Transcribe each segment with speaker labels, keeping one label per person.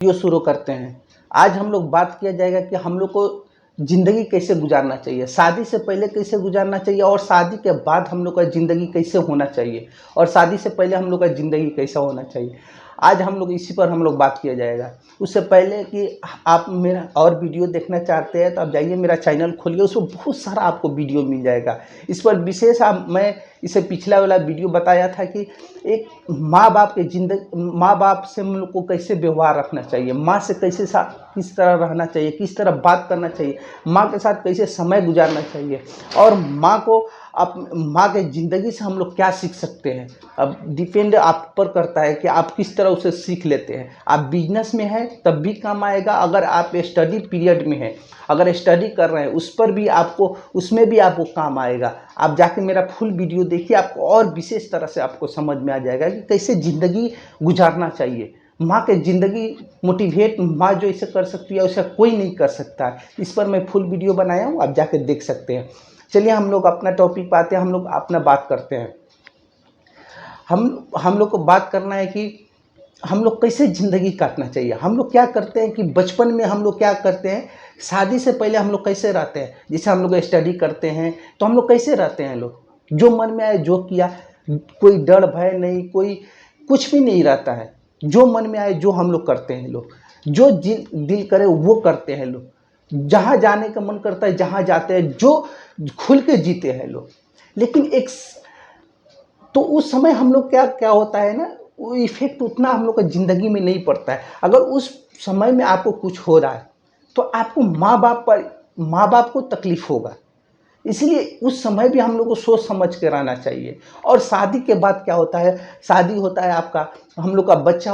Speaker 1: Video शुरू करते हैं। आज हम लोग बात किया जाएगा कि हम लोग को ज़िंदगी कैसे गुजारना चाहिए, शादी से पहले कैसे गुजारना चाहिए और शादी के बाद हम लोग का ज़िंदगी कैसे होना चाहिए और शादी से पहले हम लोग का ज़िंदगी कैसा होना चाहिए। आज हम लोग इसी पर हम लोग बात किया जाएगा। उससे पहले कि आप मेरा और वीडियो देखना चाहते हैं तो आप जाइए मेरा चैनल खोलिए, उसमें बहुत सारा आपको वीडियो मिल जाएगा। इस पर विशेष मैं इसे पिछला वाला वीडियो बताया था कि एक माँ बाप से हम लोग को कैसे व्यवहार रखना चाहिए, माँ से कैसे किस तरह रहना चाहिए, किस तरह बात करना चाहिए, माँ के साथ कैसे समय गुजारना चाहिए और माँ के ज़िंदगी से हम लोग क्या सीख सकते हैं। अब डिपेंड आप पर करता है कि आप किस तरह उसे सीख लेते हैं। आप बिजनेस में हैं तब भी काम आएगा, अगर आप स्टडी पीरियड में हैं, अगर स्टडी कर रहे हैं उसमें भी आपको काम आएगा। आप जाके मेरा फुल वीडियो देखिए, आपको और विशेष तरह से आपको समझ में आ जाएगा कि कैसे ज़िंदगी गुजारना चाहिए। माँ के ज़िंदगी मोटिवेट माँ जो इसे कर सकती है वैसा कोई नहीं कर सकता है। इस पर मैं फुल वीडियो बनाया हूँ, आप जाके देख सकते हैं। चलिए हम लोग अपना टॉपिक पे आते हैं, हम लोग अपना बात करते हैं। हम लोग को बात करना है कि हम लोग कैसे ज़िंदगी काटना चाहिए। हम लोग क्या करते हैं कि बचपन में हम लोग क्या करते हैं, शादी से पहले हम लोग कैसे रहते हैं। जैसे हम लोग स्टडी करते हैं तो हम लोग कैसे रहते हैं, लोग जो मन में आए जो किया, कोई डर भय नहीं, कोई कुछ भी नहीं रहता है, जो मन में आए जो हम लोग करते हैं। लोग जो दिल करे वो करते हैं। लोग जहाँ जाने का मन करता है जहाँ जाते हैं, जो खुल के जीते हैं लोग। लेकिन तो उस समय हम लोग क्या होता है ना, वो इफेक्ट उतना हम लोग का ज़िंदगी में नहीं पड़ता है। अगर उस समय में आपको कुछ हो रहा है तो आपको माँ बाप को तकलीफ होगा, इसलिए उस समय भी हम लोग को सोच समझ के रहना चाहिए। और शादी के बाद क्या होता है, शादी होता है आपका, हम लोग का बच्चा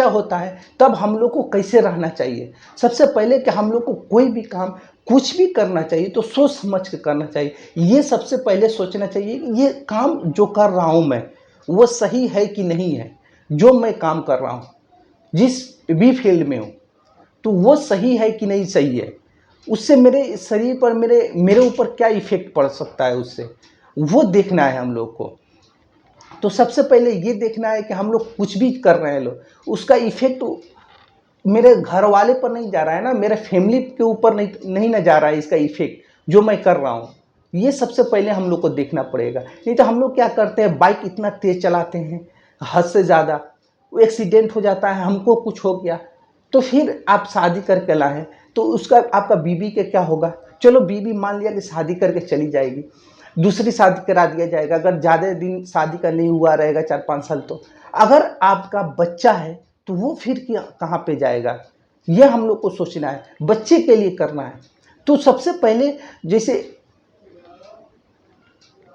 Speaker 1: होता है तब हम लोग को कैसे रहना चाहिए। सबसे पहले कि हम लोग को कोई भी काम कुछ भी करना चाहिए तो सोच समझ के करना चाहिए। ये सबसे पहले सोचना चाहिए कि ये काम जो कर रहा हूँ मैं वो सही है कि नहीं है। जो मैं काम कर रहा हूँ जिस भी फील्ड में हूँ तो वो सही है कि नहीं सही है, उससे मेरे शरीर पर मेरे ऊपर क्या इफेक्ट पड़ सकता है, उससे वो देखना है हम लोग को। तो सबसे पहले ये देखना है कि हम लोग कुछ भी कर रहे हैं लोग, उसका इफेक्ट मेरे घर वाले पर नहीं जा रहा है ना, मेरे फैमिली के ऊपर नहीं ना जा रहा है इसका इफेक्ट जो मैं कर रहा हूँ। ये सबसे पहले हम लोग को देखना पड़ेगा। नहीं तो हम लोग क्या करते हैं, बाइक इतना तेज चलाते हैं हद से ज़्यादा, वो एक्सीडेंट हो जाता है, हमको कुछ हो गया तो फिर आप शादी करके लाएं तो उसका आपका बीबी के क्या होगा। चलो बीबी मान लिया कि शादी करके चली जाएगी, दूसरी शादी करा दिया जाएगा, अगर ज़्यादा दिन शादी का नहीं हुआ रहेगा 4-5 साल, तो अगर आपका बच्चा है तो वो फिर कहाँ पे जाएगा। ये हम लोग को सोचना है, बच्चे के लिए करना है। तो सबसे पहले जैसे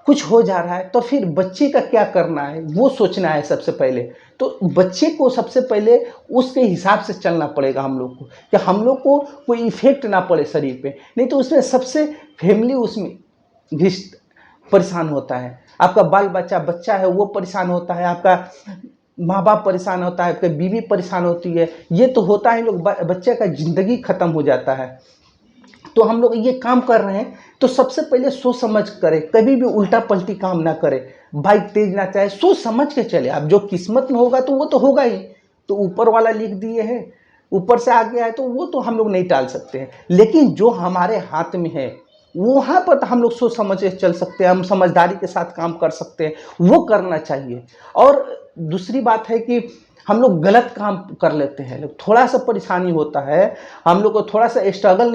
Speaker 1: कुछ हो जा रहा है तो फिर बच्चे का क्या करना है वो सोचना है सबसे पहले। तो बच्चे को सबसे पहले उसके हिसाब से चलना पड़ेगा हम लोग को, कि हम लोग को कोई इफेक्ट ना पड़े शरीर पे। नहीं तो उसमें सबसे फैमिली उसमें भी परेशान होता है, आपका बाल बच्चा है वो परेशान होता है, आपका माँ बाप परेशान होता है, आपकी बीवी परेशान होती है। ये तो होता है, लोग बच्चे का ज़िंदगी ख़त्म हो जाता है। तो हम लोग ये काम कर रहे हैं तो सबसे पहले सोच समझ करें, कभी भी उल्टा पलटी काम ना करें, बाइक तेज ना चाहे, सोच समझ के चले। अब जो किस्मत में होगा तो वो तो होगा ही, तो ऊपर वाला लिख दिए हैं, ऊपर से आ गया है तो वो तो हम लोग नहीं टाल सकते हैं। लेकिन जो हमारे हाथ में है वहाँ पर तो हम लोग सोच समझ के चल सकते हैं, हम समझदारी के साथ काम कर सकते हैं, वो करना चाहिए। और दूसरी बात है कि हम लोग गलत काम कर लेते हैं, थोड़ा सा परेशानी होता है, हम लोग को थोड़ा सा स्ट्रगल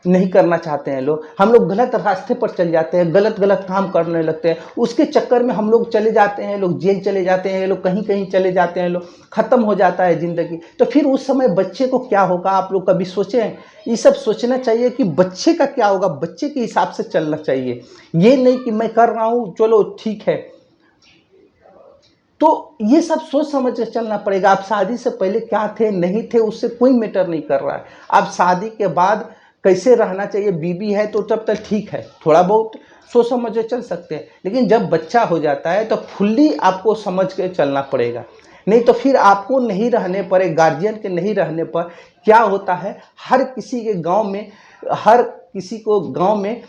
Speaker 1: नहीं करना चाहते हैं लोग, हम लोग गलत रास्ते पर चल जाते हैं, गलत काम करने लगते हैं। उसके चक्कर में हम लोग चले जाते हैं, लोग जेल चले जाते हैं, लोग कहीं कहीं चले जाते हैं, लोग ख़त्म हो जाता है ज़िंदगी। तो फिर उस समय बच्चे को क्या होगा, आप लोग कभी सोचे हैं? ये सब सोचना चाहिए कि बच्चे का क्या होगा, बच्चे के हिसाब से चलना चाहिए। ये नहीं कि मैं कर रहा हूँ चलो ठीक है। तो ये सब सोच समझ के चलना पड़ेगा। आप शादी से पहले क्या थे नहीं थे उससे कोई मैटर नहीं कर रहा है। आप शादी के बाद कैसे रहना चाहिए, बीबी है तो तब तक ठीक है, थोड़ा बहुत सोच समझ के चल सकते हैं। लेकिन जब बच्चा हो जाता है तो फुल्ली आपको समझ के चलना पड़ेगा। नहीं तो फिर आपको नहीं रहने पर, एक गार्जियन के नहीं रहने पर क्या होता है, हर किसी को गाँव में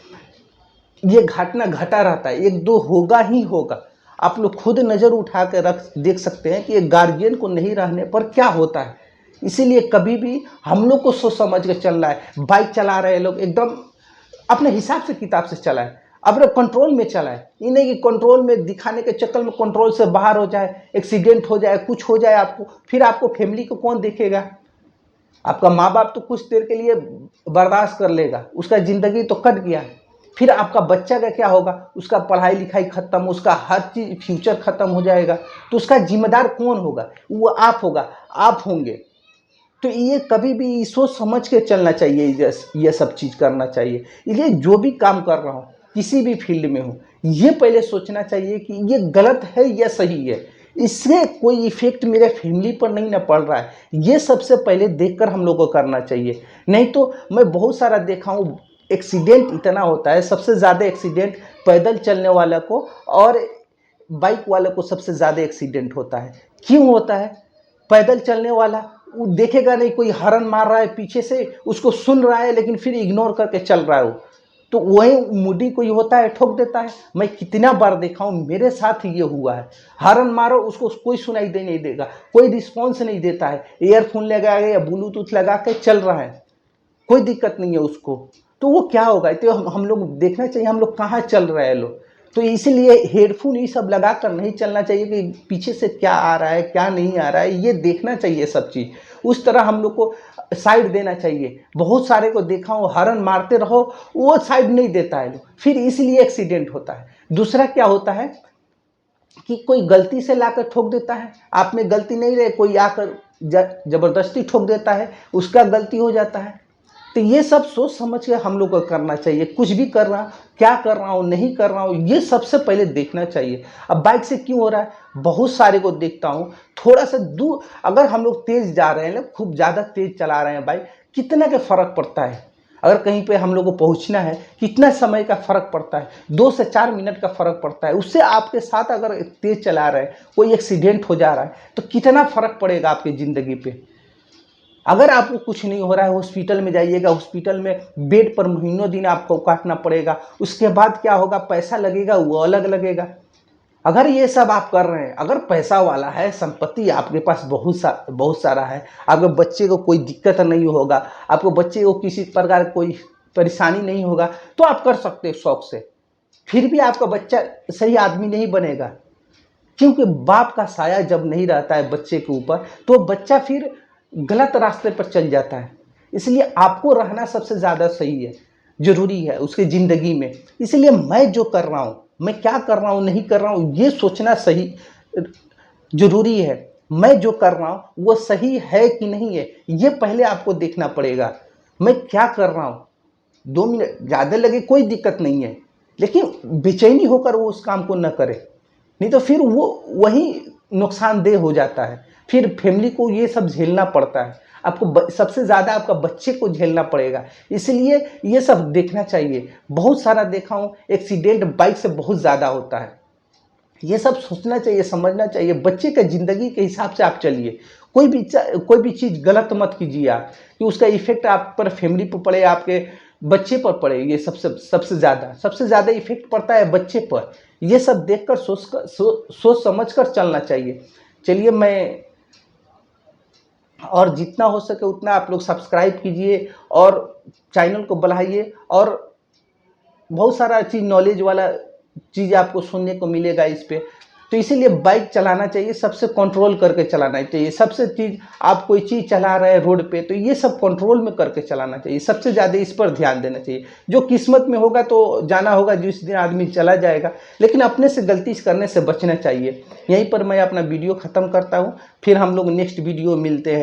Speaker 1: ये घटना घटा रहता है, 1-2 होगा ही होगा। आप लोग खुद नज़र उठा के देख सकते हैं कि एक गार्जियन को नहीं रहने पर क्या होता है। इसीलिए कभी भी हम लोग को सोच समझ के चलना है। बाइक चला रहे लोग एकदम अपने हिसाब से किताब से चलाएं, अपने कंट्रोल में चलाएं। ये नहीं कि कंट्रोल में दिखाने के चक्कर में कंट्रोल से बाहर हो जाए, एक्सीडेंट हो जाए, कुछ हो जाए आपको, फिर आपको फैमिली को कौन देखेगा? आपका माँ बाप तो कुछ देर के लिए बर्दाश्त कर लेगा, उसका ज़िंदगी तो कट गया। फिर आपका बच्चा का क्या होगा? उसका पढ़ाई लिखाई खत्म, उसका हर चीज़ फ्यूचर खत्म हो जाएगा। तो उसका जिम्मेदार कौन होगा? वो आप होगा, आप होंगे। तो ये कभी भी सोच समझ के चलना चाहिए, ये सब चीज़ करना चाहिए। इसलिए जो भी काम कर रहा हूँ, किसी भी फील्ड में हूँ, ये पहले सोचना चाहिए कि ये गलत है या सही है, इससे कोई इफेक्ट मेरे फैमिली पर नहीं ना पड़ रहा है। ये सबसे पहले देखकर हम लोग को करना चाहिए। नहीं तो मैं बहुत सारा देखा हूँ, एक्सीडेंट इतना होता है, सबसे ज़्यादा एक्सीडेंट पैदल चलने वाला को और बाइक वाले को सबसे ज़्यादा एक्सीडेंट होता है। क्यों होता है? पैदल चलने वाला वो देखेगा नहीं, कोई हॉर्न मार रहा है पीछे से, उसको सुन रहा है लेकिन फिर इग्नोर करके चल रहा है वो, तो वही मूडी कोई होता है, ठोक देता है। मैं कितना बार देखा हूँ, मेरे साथ ये हुआ है। हॉर्न मारो, उसको कोई सुनाई दे नहीं देगा, कोई रिस्पॉन्स नहीं देता है, ईयरफोन लगा के या ब्लूटूथ लगा के चल रहा है, कोई दिक्कत नहीं है उसको। तो वो क्या होगा? तो हम लोग देखना चाहिए हम लोग कहाँ चल रहे हैं लोग। तो इसीलिए हेडफोन ये सब लगा कर नहीं चलना चाहिए कि पीछे से क्या आ रहा है क्या नहीं आ रहा है, ये देखना चाहिए सब चीज़। उस तरह हम लोग को साइड देना चाहिए। बहुत सारे को देखा हूँ, हॉर्न मारते रहो, वो साइड नहीं देता है लोग, फिर इसलिए एक्सीडेंट होता है। दूसरा क्या होता है कि कोई गलती से लाकर ठोक देता है, आप में गलती नहीं रहे, कोई आकर जबरदस्ती ठोक देता है, उसका गलती हो जाता है। तो ये सब सोच समझ के हम लोग को करना चाहिए। कुछ भी कर रहा हूँ, क्या कर रहा हूँ, नहीं कर रहा हूँ, ये सबसे पहले देखना चाहिए। अब बाइक से क्यों हो रहा है? बहुत सारे को देखता हूँ, थोड़ा सा दूर अगर हम लोग तेज़ जा रहे हैं, खूब ज़्यादा तेज़ चला रहे हैं बाइक, कितना का फ़र्क पड़ता है? अगर कहीं पे हम लोग को पहुंचना है, कितना समय का फ़र्क पड़ता है? 2 से 4 मिनट का फ़र्क पड़ता है। उससे आपके साथ अगर तेज़ चला रहे हैं, कोई एक्सीडेंट हो जा रहा है, तो कितना फ़र्क पड़ेगा आपकी ज़िंदगी पे? अगर आपको कुछ नहीं हो रहा है, हॉस्पिटल में जाइएगा, हॉस्पिटल में बेड पर महीनों दिन आपको काटना पड़ेगा, उसके बाद क्या होगा? पैसा लगेगा, वो अलग लगेगा। अगर ये सब आप कर रहे हैं, अगर पैसा वाला है, संपत्ति आपके पास बहुत सारा है, आपके बच्चे को कोई दिक्कत नहीं होगा, आपको बच्चे को किसी प्रकार कोई परेशानी नहीं होगा, तो आप कर सकते हो शौक से। फिर भी आपका बच्चा सही आदमी नहीं बनेगा, क्योंकि बाप का साया जब नहीं रहता है बच्चे के ऊपर, तो बच्चा फिर गलत रास्ते पर चल जाता है। इसलिए आपको रहना सबसे ज़्यादा सही है, ज़रूरी है उसकी ज़िंदगी में। इसलिए मैं जो कर रहा हूँ, मैं क्या कर रहा हूँ, नहीं कर रहा हूँ, ये सोचना सही ज़रूरी है। मैं जो कर रहा हूँ वो सही है कि नहीं है, ये पहले आपको देखना पड़ेगा। मैं क्या कर रहा हूँ, 2 मिनट ज़्यादा लगे कोई दिक्कत नहीं है, लेकिन बेचैनी होकर वो उस काम को न करे, नहीं तो फिर वो वही नुकसानदेह हो जाता है। फिर फैमिली को ये सब झेलना पड़ता है, आपको सबसे ज़्यादा आपका बच्चे को झेलना पड़ेगा। इसलिए ये सब देखना चाहिए। बहुत सारा देखा हूँ एक्सीडेंट बाइक से बहुत ज़्यादा होता है। ये सब सोचना चाहिए, समझना चाहिए। बच्चे का ज़िंदगी के हिसाब से आप चलिए। कोई भी चीज़ गलत मत कीजिए आप, कि उसका इफेक्ट आप पर, फैमिली पर पड़े, आपके बच्चे पर पड़े। ये सबसे ज़्यादा इफेक्ट पड़ता है बच्चे पर। ये सब देखकर सोच समझ कर चलना चाहिए। चलिए, मैं और जितना हो सके उतना आप लोग सब्सक्राइब कीजिए और चैनल को बढ़ाइए, और बहुत सारा चीज़ नॉलेज वाला चीज़ आपको सुनने को मिलेगा इस पे। तो इसीलिए बाइक चलाना चाहिए, सबसे कंट्रोल करके चलाना चाहिए। सबसे चीज़, आप कोई चीज़ चला रहे हैं रोड पे, तो ये सब कंट्रोल में करके चलाना चाहिए। सबसे ज़्यादा इस पर ध्यान देना चाहिए। जो किस्मत में होगा तो जाना होगा, जिस दिन आदमी चला जाएगा, लेकिन अपने से गलती करने से बचना चाहिए। यहीं पर मैं अपना वीडियो ख़त्म करता हूँ, फिर हम लोग नेक्स्ट वीडियो मिलते हैं।